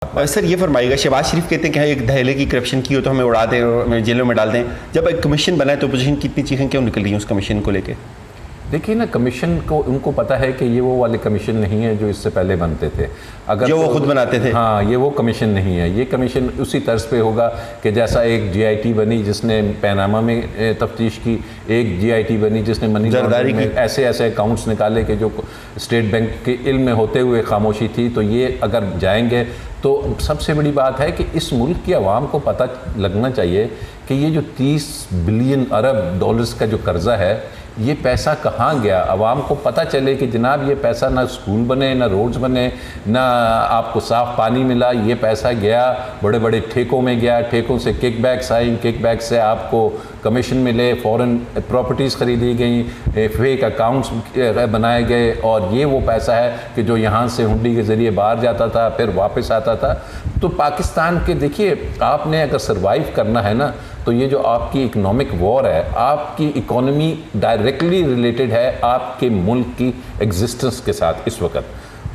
Sir ये फरमाइएगा, शहबाज शरीफ कहते हैं कि हाँ एक दहले की करप्शन की हो तो हमें उड़ा दें और हमें जेलों में डाल दें। जब एक कमीशन बना है तो अपोजिशन कितनी चीखें क्यों निकल रही हैं उस कमीशन को लेके? देखिए ना, कमीशन को उनको पता है कि ये वो वाले कमीशन नहीं है जो इससे पहले बनते थे। अगर जो वो खुद बनाते थे, हाँ, ये वो कमीशन नहीं है। ये कमीशन उसी तर्ज पे होगा कि जैसा एक GIT बनी जिसने पैनामा में तफ्तीश की, एक GIT बनी जिसने मनी लॉन्ड्रिंग में ऐसे अकाउंट्स निकाले कि जो स्टेट बैंक के इल्म में होते हुए खामोशी थी। तो ये अगर जाएंगे तो सबसे बड़ी बात है कि इस मुल्क की आवाम को पता लगना चाहिए कि ये जो 30 बिलियन अरब डॉलर्स का जो कर्जा है, ये पैसा कहाँ गया। आवाम को पता चले कि जनाब ये पैसा ना स्कूल बने, ना रोड्स बने, ना आपको साफ़ पानी मिला। ये पैसा गया बड़े बड़े ठेकों में गया, ठेकों से किकबैक्स आई, किकबैक से आपको कमीशन मिले, फॉरेन प्रॉपर्टीज़ ख़रीदी गई, फेक अकाउंट्स बनाए गए। और ये वो पैसा है कि जो यहाँ से हुंडी के ज़रिए बाहर जाता था फिर वापस आता था। तो पाकिस्तान के देखिए, आपने अगर सर्वाइव करना है ना, तो ये जो आपकी इकोनॉमिक वॉर है, आपकी इकोनॉमी डायरेक्टली रिलेटेड है आपके मुल्क की एग्जिस्टेंस के साथ। इस वक्त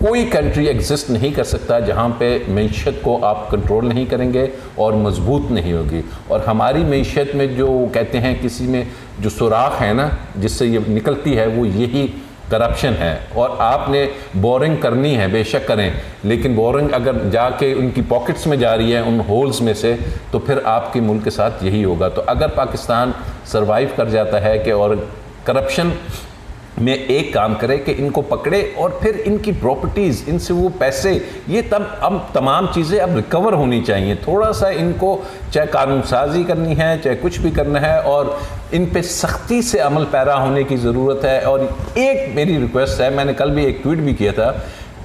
कोई कंट्री एग्जिस्ट नहीं कर सकता जहाँ पे मईशत को आप कंट्रोल नहीं करेंगे और मजबूत नहीं होगी। और हमारी मईशत में जो कहते हैं किसी में जो सुराख है ना जिससे ये निकलती है, वो यही करप्शन है। और आपने बोरिंग करनी है, बेशक करें, लेकिन बोरिंग अगर जाके उनकी पॉकेट्स में जा रही है उन होल्स में से, तो फिर आपके मुल्क के साथ यही होगा। तो अगर पाकिस्तान सरवाइव कर जाता है कि और करप्शन में एक काम करे कि इनको पकड़े और फिर इनकी प्रॉपर्टीज़, इनसे वो पैसे, ये तब अब तमाम चीज़ें अब रिकवर होनी चाहिए। थोड़ा सा इनको चाहे कानून साजी करनी है, चाहे कुछ भी करना है, और इन पे सख्ती से अमल पैरा होने की ज़रूरत है। और एक मेरी रिक्वेस्ट है, मैंने कल भी एक ट्वीट भी किया था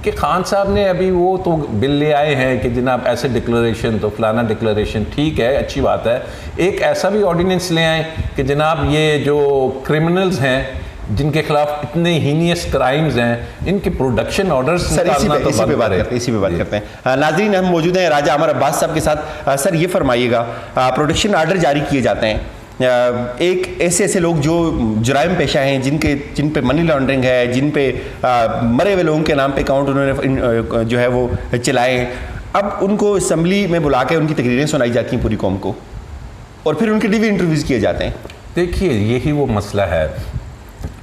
कि खान साहब ने अभी वो तो बिल ले आए हैं कि जनाब ऐसे डिक्लेरेशन, तो फलाना डिक्लेरेशन, ठीक है, अच्छी बात है। एक ऐसा भी ऑर्डिनेंस ले आए कि जनाब ये जो क्रिमिनल्स हैं जिनके खिलाफ इतने हीनियस क्राइम्स हैं, इनके प्रोडक्शन ऑर्डर्स निकालना तो बंद करें। इसी पे बात करते हैं। नाज़रीन, हम मौजूद हैं राजा अमर अब्बास साहब के साथ। सर ये फरमाइएगा, प्रोडक्शन ऑर्डर जारी किए जाते हैं, एक ऐसे लोग जो जुराइम पेशा हैं, जिन पे मनी लॉन्ड्रिंग है, जिन पे मरे हुए लोगों के नाम पे अकाउंट उन्होंने जो है वो चलाए, अब उनको असम्बली में बुला के उनकी तकरीरें सुनाई जाती हैं पूरी कौम को, और फिर उनके टीवी इंटरव्यूज़ किए जाते हैं। देखिए, यही वो मसला है।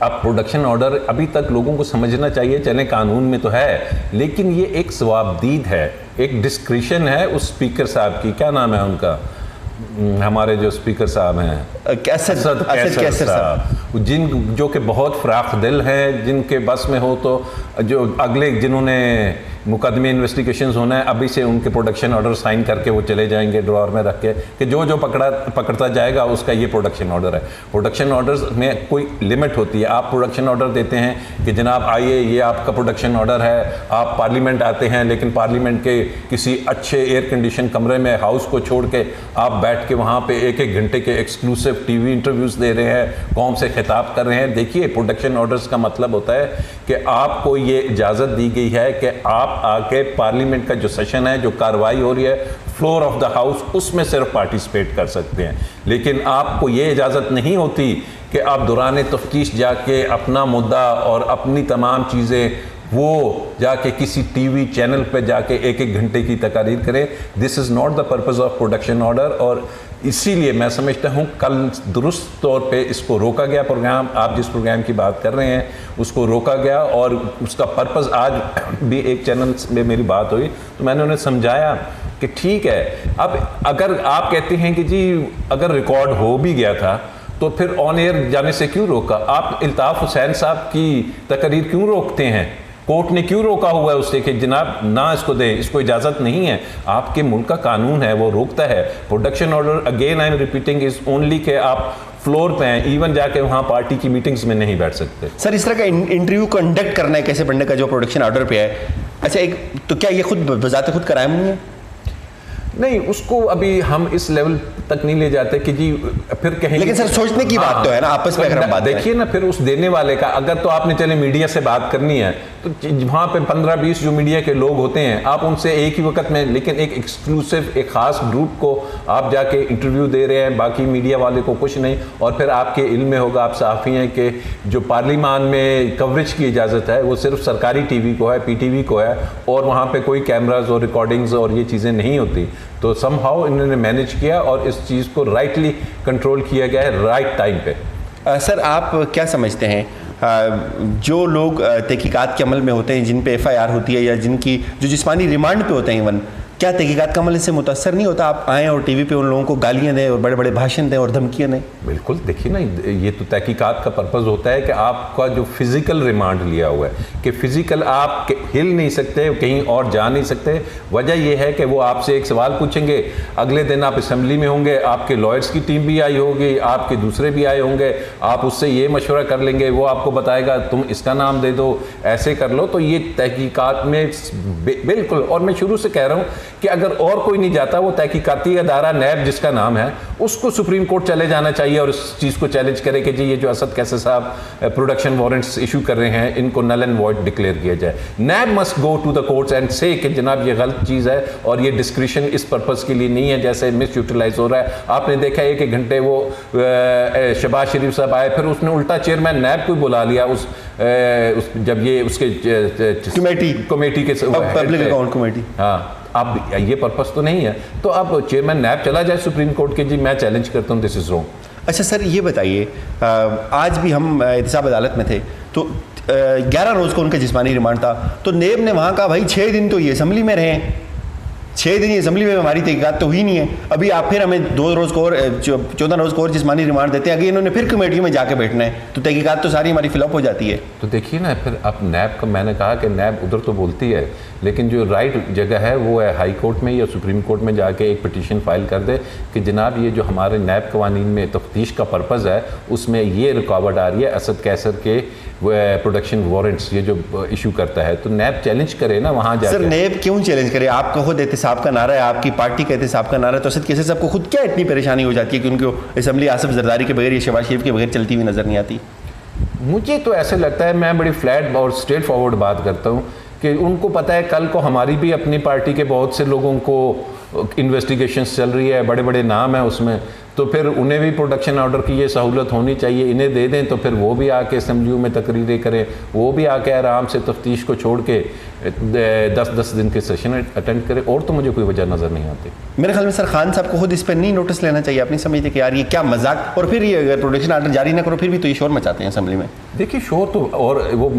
अब प्रोडक्शन ऑर्डर अभी तक लोगों को समझना चाहिए, चले कानून में तो है, लेकिन ये एक सवाबदीद है, एक डिस्क्रिशन है उस स्पीकर साहब की। क्या नाम है उनका, हमारे जो स्पीकर साहब हैं, कैसर साहब, जो कि बहुत फराख दिल हैं, जिनके बस में हो तो जो अगले जिन्होंने मुकदमे इन्वेस्टिगेशंस होना है, अभी से उनके प्रोडक्शन ऑर्डर साइन करके वो चले जाएंगे ड्रॉअर में रख के कि जो पकड़ता जाएगा उसका ये प्रोडक्शन ऑर्डर है। प्रोडक्शन ऑर्डर्स में कोई लिमिट होती है। आप प्रोडक्शन ऑर्डर देते हैं कि जनाब आइए, ये आपका प्रोडक्शन ऑर्डर है, आप पार्लियामेंट आते हैं, लेकिन पार्लियामेंट के किसी अच्छे एयर कंडीशन कमरे में, हाउस को छोड़ के आप बैठ के वहाँ पर 1-1 घंटे के एक्सक्लूसिव TV इंटरव्यूज़ दे रहे हैं, कौम से खिताब कर रहे हैं। देखिए, प्रोडक्शन ऑर्डर्स का मतलब होता है कि आपको ये इजाज़त दी गई है कि आप आके पार्लियामेंट का जो सेशन है, जो कार्रवाई हो रही है फ्लोर ऑफ द हाउस, उसमें सिर्फ पार्टिसिपेट कर सकते हैं। लेकिन आपको ये इजाज़त नहीं होती कि आप दौरान तफ्तीश जाके अपना मुद्दा और अपनी तमाम चीज़ें वो जाके किसी TV चैनल पे जाके 1-1 घंटे की तकारीर करें। This is not the purpose of production order. और इसीलिए मैं समझता हूँ कल दुरुस्त तौर पे इसको रोका गया। प्रोग्राम, आप जिस प्रोग्राम की बात कर रहे हैं उसको रोका गया, और उसका पर्पज़, आज भी एक चैनल में मेरी बात हुई तो मैंने उन्हें समझाया कि ठीक है, अब अगर आप कहते हैं कि जी अगर रिकॉर्ड हो भी गया था तो फिर ऑन एयर जाने से क्यों रोका? आप इल्ताफ़ हुसैन साहब की तकरीर क्यों रोकते हैं? कोर्ट ने क्यों रोका हुआ है उससे कि जनाब ना इसको दें, इसको इजाज़त नहीं है? आपके मुल्क का कानून है, वो रोकता है। Production order, again I am repeating, is only के आप फ्लोर पे हैं, इवन जाके वहाँ पार्टी की मीटिंग्स में नहीं बैठ सकते। सर, इस तरह का इंटरव्यू कंडक्ट करना है कैसे पढ़ने का जो प्रोडक्शन ऑर्डर पे है, अच्छा एक तो क्या ये खुद बजाते खुद कराया नहीं है? नहीं, उसको अभी हम इस लेवल तक नहीं ले जाते कि जी फिर कहेंगे। लेकिन सर सोचने की बात तो है ना, आपस में अगर हम बात देखिए ना, फिर उस देने वाले का, अगर तो आपने चले मीडिया से बात करनी है तो वहाँ पे 15-20 जो मीडिया के लोग होते हैं, आप उनसे एक ही वक्त में, लेकिन एक एक्सक्लूसिव एक ख़ास ग्रुप को आप जाके इंटरव्यू दे रहे हैं, बाकी मीडिया वाले को कुछ नहीं। और फिर आपके इल्म में होगा, आप सहाफ़ी हैं, कि जो पार्लियामान में कवरेज की इजाज़त है वो सिर्फ सरकारी टीवी को है, PTV को है, और वहाँ पे कोई कैमराज और रिकॉर्डिंग्स और ये चीज़ें नहीं होती। तो समहाउ इन्होंने मैनेज किया और इस चीज़ को राइटली कंट्रोल किया गया है राइट टाइम पे। सर, आप क्या समझते हैं जो लोग तहकीकात के अमल में होते हैं, जिन पे FIR होती है या जिनकी जो जिस्मानी रिमांड पे होते हैं, इवन क्या तहकीकात का अमल इससे मुतासर नहीं होता? आप आएँ और TV पे उन लोगों को गालियाँ दें और बड़े बड़े भाषण दें और धमकियाँ दें? बिल्कुल, देखिए ना, ये तो तहकीकात का पर्पज़ होता है कि आपका जो फिज़िकल रिमांड लिया हुआ है, कि फिज़िकल आप हिल नहीं सकते, कहीं और जा नहीं सकते। वजह यह है कि वो आपसे एक सवाल पूछेंगे, अगले दिन आप असम्बली में होंगे, आपके लॉयर्स की टीम भी आई होगी, आपके दूसरे भी आए होंगे, आप उससे ये मशवरा कर लेंगे, वो आपको बताएगा तुम इसका नाम दे दो, ऐसे कर लो। तो ये तहकीकात में बिल्कुल, और मैं शुरू से कह रहा हूँ कि अगर और कोई नहीं जाता, वो तहकीकाती अदारा नैब जिसका नाम है, उसको सुप्रीम कोर्ट चले जाना चाहिए और इस चीज़ को चैलेंज करे कि जी ये जो असद कैसर साहब प्रोडक्शन वारंट्स इशू कर रहे हैं, इनको नल एंड वॉइड डिक्लेयर किया जाए। NAB must go to the courts and say कि जनाब ये गलत चीज़ है और ये डिस्क्रिशन इस पर्पज़ के लिए नहीं है, जैसे मिस यूटिलाइज हो रहा है। आपने देखा है कि घंटे वो शहबाज शरीफ साहब आए, फिर उसने उल्टा चेयरमैन नैब को बुला लिया उस जब ये उसके कमेटी के पब्लिक अकाउंट कमेटी। हाँ, अब ये पर्पस तो नहीं है, तो अब चेयरमैन नैब चला जाए सुप्रीम कोर्ट के, जी मैं चैलेंज करता हूँ, दिस इज रॉन्ग। अच्छा सर, ये बताइए, आज भी हम एहतसाब अदालत में थे तो 11 रोज़ को उनका जिस्मानी रिमांड था, तो नेब ने वहाँ कहा भाई 6 दिन तो ये असम्बली में रहे, 6 दिन ये असम्बली में हमारी तहकीकात तो हुई नहीं है, अभी आप फिर हमें 2 रोज़ को और 14 रोज़ को और जिस्मानी रिमांड देते हैं, अगर इन्होंने फिर कमेटियों में जाके बैठना है तो तहकीकात तो सारी हमारी फिलअप हो जाती है। तो देखिए ना, फिर अब नैब का, मैंने कहा कि नैब उधर तो बोलती है, लेकिन जो राइट जगह है वो है हाई कोर्ट में या सुप्रीम कोर्ट में जाके एक पिटीशन फाइल कर दे कि जनाब ये जो हमारे नैब कवानीन में तफ्तीश का पर्पज़ है उसमें ये रुकावट आ रही है असद कैसर के प्रोडक्शन वारंट्स ये जो इशू करता है, तो नैब चैलेंज करे ना वहाँ जाकर। सर नैब क्यों चैलेंज करे? आपका खुद एहतसाब का नारा है, आपकी पार्टी का एहतसाब का नारा है, तो असद कैसर साहब को खुद क्या इतनी परेशानी हो जाती है कि उनको असम्बली आसिफ जरदारी के बगैर या शहबाज शरीफ के बगैर चलती हुई नज़र नहीं आती? मुझे तो ऐसे लगता है, मैं बड़ी फ्लैट और स्ट्रेट फॉरवर्ड बात करता हूँ कि उनको पता है कल को हमारी भी अपनी पार्टी के बहुत से लोगों को इन्वेस्टिगेशंस चल रही है, बड़े बड़े नाम है उसमें, तो फिर उन्हें भी प्रोडक्शन ऑर्डर की ये सहूलत होनी चाहिए, इन्हें दे दें तो फिर वो भी आके असम्बलियों में तकरीरें करें, वो भी आके आराम से तफ्तीश को छोड़ के 10-10 दिन के सेशन अटेंड करें, और तो मुझे कोई वजह नज़र नहीं आती। मेरे ख्याल में सर खान साहब को खुद इस पर नहीं नोटिस लेना चाहिए, आप नहीं समझते कि यार ये क्या मजाक, और फिर ये अगर प्रोडक्शन ऑर्डर जारी ना करो फिर भी तो ये शोर मचाते हैं असम्बली में। देखिए शोर तो, और वो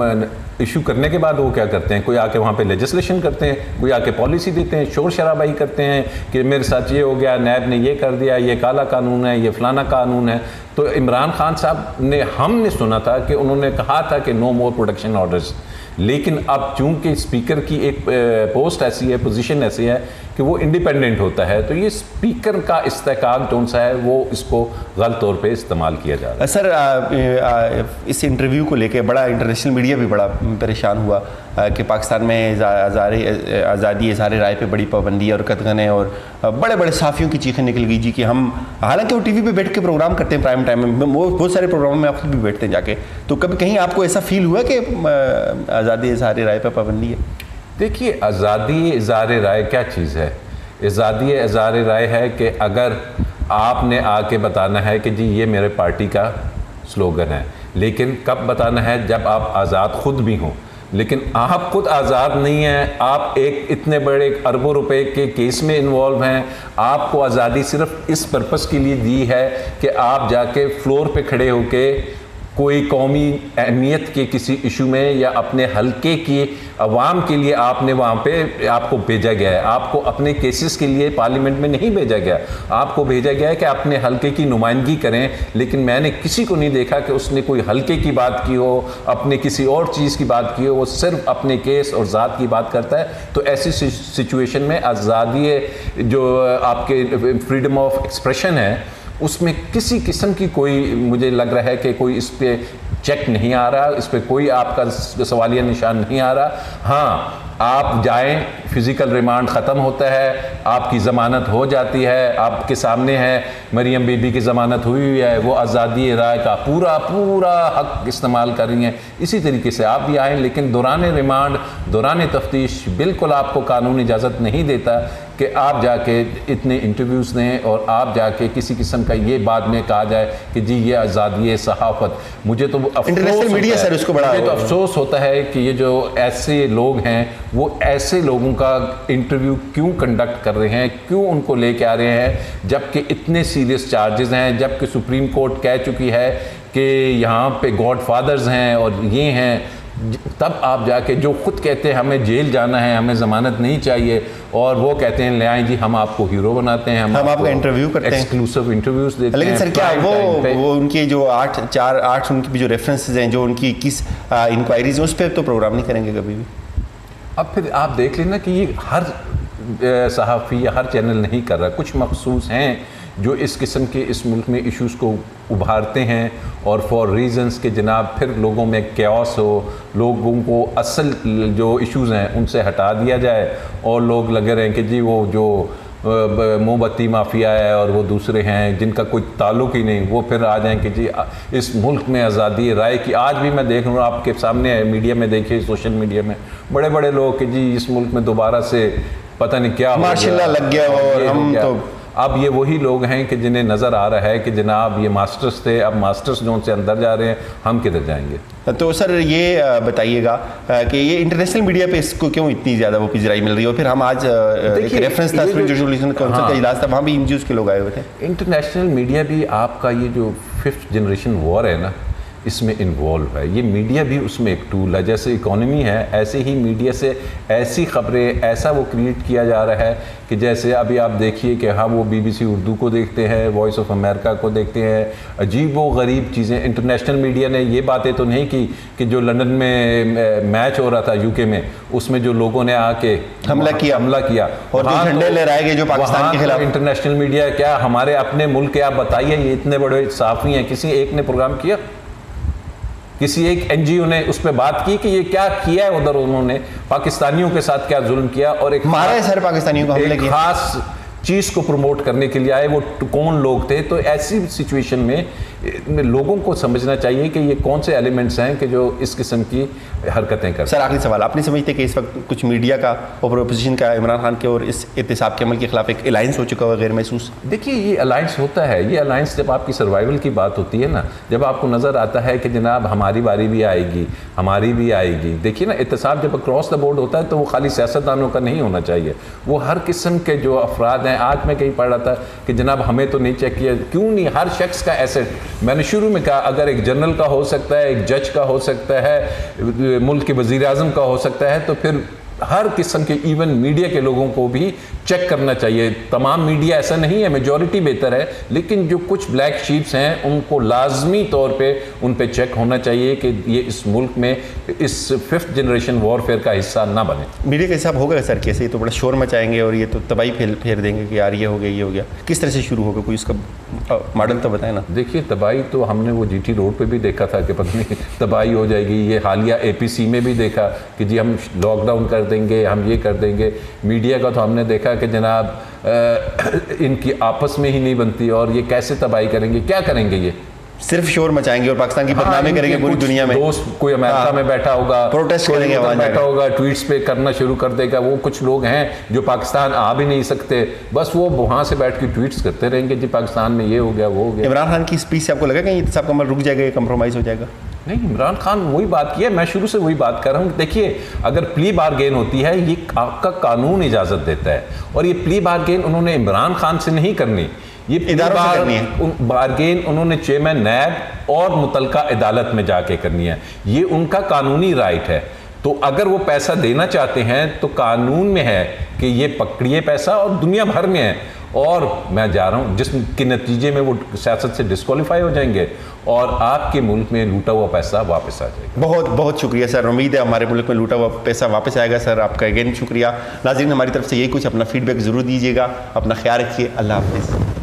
इशू करने के बाद वो क्या करते हैं, कोई आके वहाँ पे लेजिस्लेशन करते हैं, कोई आके पॉलिसी देते हैं, शोर शराबाई करते हैं कि मेरे साथ ये हो गया, नैब ने ये कर दिया, ये काला कानून है, ये फलाना कानून है। तो इमरान खान साहब ने, हमने सुना था कि उन्होंने कहा था कि नो मोर प्रोडक्शन ऑर्डर्स, लेकिन अब चूंकि स्पीकर की एक पोस्ट ऐसी है, पोजीशन ऐसी है कि वो इंडिपेंडेंट होता है, तो ये स्पीकर का इस्तेकाक जो सा है वो इसको गलत तौर पे इस्तेमाल किया जा रहा है। सर इस इंटरव्यू को लेके बड़ा इंटरनेशनल मीडिया भी बड़ा परेशान हुआ कि पाकिस्तान में आज़ादी इज़हार राय पे बड़ी पाबंदी और कतगने, और बड़े बड़े साफ़ियों की चीखें निकल गई जी कि हम, हालांकि वो टीवी पे बैठ के प्रोग्राम करते हैं प्राइम टाइम में, वो बहुत सारे प्रोग्रामों में आप खुद भी बैठते हैं जाके, तो कभी कहीं आपको ऐसा फील हुआ कि आज़ादी इज़हार राय पर पाबंदी है? देखिए, आज़ादी इज़हार राय क्या चीज़ है? आज़ादी इज़हार राय है कि अगर आपने आके बताना है कि जी ये मेरे पार्टी का स्लोगन है, लेकिन कब बताना है? जब आप आज़ाद खुद भी हों, लेकिन आप खुद आज़ाद नहीं हैं, आप एक इतने बड़े अरबों रुपए के केस में इन्वॉल्व हैं, आपको आज़ादी सिर्फ इस पर्पस के लिए दी है कि आप जाके फ्लोर पे खड़े होके कोई कौमी अहमियत के किसी इशू में या अपने हलके की अवाम के लिए आपने वहाँ पे, आपको भेजा गया है, आपको अपने केसेस के लिए पार्लियामेंट में नहीं भेजा गया, आपको भेजा गया है कि अपने हलके की नुमाइंदगी करें। लेकिन मैंने किसी को नहीं देखा कि उसने कोई हलके की बात की हो, अपने किसी और चीज़ की बात की हो, वो सिर्फ अपने केस और ज़ात की बात करता है। तो ऐसी सिचुएशन में आज़ादी जो आपके फ्रीडम ऑफ एक्सप्रेशन है उसमें किसी किस्म की कोई, मुझे लग रहा है कि कोई इस पर चेक नहीं आ रहा, इस पर कोई आपका सवालिया निशान नहीं आ रहा। हाँ, आप जाएं, फिज़िकल रिमांड ख़त्म होता है, आपकी ज़मानत हो जाती है, आपके सामने है मरियम बीबी की ज़मानत हुई है, वो आज़ादी राय का पूरा पूरा हक इस्तेमाल कर रही हैं। इसी तरीके से आप भी आएँ, लेकिन दौरान रिमांड, दौरान तफ्तीश बिल्कुल आपको कानून इजाज़त नहीं देता कि आप जाके इतने इंटरव्यूज़ दें और आप जाके किसी किस्म का ये बाद में कहा जाए कि जी ये आज़ादी सहाफ़त। मुझे तो इंटरनेशनल मीडिया सर उसको बड़ा, मुझे तो अफसोस होता है कि ये जो ऐसे लोग हैं वो ऐसे लोगों का इंटरव्यू क्यों कंडक्ट कर रहे हैं, क्यों उनको लेके आ रहे हैं, जबकि इतने सीरियस चार्जेस हैं, जबकि सुप्रीम कोर्ट कह चुकी है कि यहाँ पे गॉड फादर्स हैं और ये हैं। तब आप जाके जो खुद कहते हैं हमें जेल जाना है, हमें ज़मानत नहीं चाहिए, और वो कहते हैं ले आएँ जी हम आपको हीरो बनाते हैं, हम आपको इंटरव्यू करते हैं, एक्सक्लूसिव इंटरव्यूज़ देते हैं। लेकिन सर क्या वो उनकी जो 8 उनकी भी जो रेफरेंसेस हैं, जो उनकी 21 इंक्वायरीज हैं, उस पर तो प्रोग्राम नहीं करेंगे कभी भी। अब फिर आप देख लेना कि ये हर सहाफ़ी या हर चैनल नहीं कर रहा, कुछ मखसूस हैं जो इस किस्म के इस मुल्क में इश्यूज़ को उभारते हैं और फॉर रीजंस के जनाब फिर लोगों में कैओस हो, लोगों को असल जो इश्यूज़ हैं उनसे हटा दिया जाए और लोग लगे रहें कि जी वो जो मोमबत्ती माफिया है और वो दूसरे हैं जिनका कोई ताल्लुक ही नहीं, वो फिर आ जाएं कि जी इस मुल्क में आज़ादी राय की। आज भी मैं देख रहा हूँ आपके सामने मीडिया में, देखिए सोशल मीडिया में बड़े बड़े लोग कि जी इस मुल्क में दोबारा से पता नहीं क्या माशाल्लाह लग गया और हम तो अब ये वही लोग हैं कि जिन्हें नज़र आ रहा है कि जनाब ये मास्टर्स थे, अब मास्टर्स जोन से अंदर जा रहे हैं, हम किधर जाएंगे। तो सर ये बताइएगा कि ये इंटरनेशनल मीडिया पे इसको क्यों इतनी ज़्यादा वो पिजराई मिल रही है, और फिर हम आज एक रेफरेंस था रेजोल्यूशन काउंसिल का इजलास था, वहाँ भी एनजीओज़ के लोग आए हुए थे। इंटरनेशनल मीडिया भी आपका ये जो 5th जनरेशन वॉर है ना, इसमें इन्वॉल्व है। ये मीडिया भी उसमें एक टूल है, जैसे इकोनॉमी है ऐसे ही मीडिया से ऐसी खबरें ऐसा वो क्रिएट किया जा रहा है कि जैसे अभी आप देखिए कि हम वो BBC उर्दू को देखते हैं, वॉइस ऑफ अमेरिका को देखते हैं, अजीब व गरीब चीज़ें। इंटरनेशनल मीडिया ने ये बातें तो नहीं की कि जो लंदन में मैच हो रहा था UK में, उसमें जो लोगों ने आके हमला किया और जो झंडे लहराए गए जो पाकिस्तान के खिलाफ। इंटरनेशनल मीडिया क्या हमारे अपने मुल्क के, आप बताइए, ये इतने बड़े सहाफ़ी हैं, किसी एक ने प्रोग्राम किया, किसी एक NGO ने उस पर बात की कि ये क्या किया है उधर, उन्होंने पाकिस्तानियों के साथ क्या जुल्म किया, और एक मारा है सर पाकिस्तानियों को, हमले किया, खास चीज़ को प्रमोट करने के लिए आए, वो कौन लोग थे। तो ऐसी सिचुएशन में लोगों को समझना चाहिए कि ये कौन से एलिमेंट्स हैं कि जो इस किस्म की हरकतें करते हैं। सर आखिरी सवाल, आप नहीं समझते कि इस वक्त कुछ मीडिया का और अपोजिशन का इमरान खान के और इस एहतसाब के अमल के खिलाफ एक अलायंस हो चुका है गैर महसूस? देखिए ये अलायंस होता है, ये अलायंस जब आपकी सर्वाइवल की बात होती है ना, जब आपको नज़र आता है कि जनाब हमारी बारी भी आएगी, हमारी भी आएगी। देखिए ना, एहतसाब जब अक्रॉस द बोर्ड होता है तो वो खाली सियासतदानों का नहीं होना चाहिए, वो हर किस्म के जो अफराद हैं। आज मैं कहीं पढ़ रहा था कि जनाब हमें तो नहीं चेक किया, क्यों नहीं, हर शख्स का एसेट, मैंने शुरू में कहा अगर एक जनरल का हो सकता है, एक जज का हो सकता है, मुल्क के वज़ीर आज़म का हो सकता है, तो फिर हर किस्म के इवन मीडिया के लोगों को भी चेक करना चाहिए। तमाम मीडिया ऐसा नहीं है, मेजॉरिटी बेहतर है, लेकिन जो कुछ ब्लैक शीप्स हैं उनको लाजमी तौर पे उन पे चेक होना चाहिए कि ये इस मुल्क में इस 5th जनरेशन वॉरफेयर का हिस्सा ना बने। मीडिया का हिसाब होगा सर कैसे? ये तो बड़ा शोर मचाएंगे और ये तो तबाही फेर देंगे कि यार ये हो गया, ये हो गया। किस तरह से शुरू होगा, कोई इसका मॉडल तो बताए ना। देखिए तबाही तो हमने वो GT रोड पे भी देखा था कि पता नहीं तबाही हो जाएगी। ये हालिया APC में भी देखा कि जी हम लॉकडाउन कर देंगे, हम ये कर देंगे। मीडिया का तो हमने देखा कि जनाब इनकी आपस में ही नहीं बनती, और ये कैसे तबाही करेंगे, क्या करेंगे, ये सिर्फ शोर मचाएंगे और पाकिस्तान की बदनामी करेंगे पूरी दुनिया में। दोस्त कोई अमेरिका में बैठा होगा, प्रोटेस्ट करेंगे, बैठा होगा, ट्वीट्स पे करना शुरू कर देगा। वो कुछ लोग हैं जो पाकिस्तान आ भी नहीं सकते, बस वो वहाँ से बैठ के ट्वीट्स करते रहेंगे जी पाकिस्तान में ये हो गया, वो हो गया। इमरान खान की स्पीच से आपको लगा कि सब अमल रुक जाएगा, कंप्रोमाइज़ हो जाएगा? नहीं, इमरान खान वही बात की है, मैं शुरू से वही बात कर रहा हूँ। देखिए अगर प्ली बारगेन होती है, ये आपका कानून इजाज़त देता है, और ये प्ली बारगेन उन्होंने इमरान खान से नहीं करनी, ये बारगेन उन्होंने चेयरमैन नैब और मुतलका अदालत में जाके करनी है। ये उनका कानूनी राइट है। तो अगर वो पैसा देना चाहते हैं तो कानून में है कि ये पकड़िए पैसा, और दुनिया भर में है। और मैं जा रहा हूँ जिसके नतीजे में वो सियासत से डिस्क्वालीफाई हो जाएंगे और आपके मुल्क में लूटा हुआ पैसा वापस आ जाएगा। बहुत बहुत शुक्रिया सर, उम्मीद है हमारे मुल्क में लूटा हुआ पैसा वापस आएगा। सर आपका अगेन शुक्रिया। नाज़रीन हमारी तरफ से यही कुछ अपना फीडबैक ज़रूर दीजिएगा। अपना ख्याल रखिए। अल्लाह हाफ़िज़।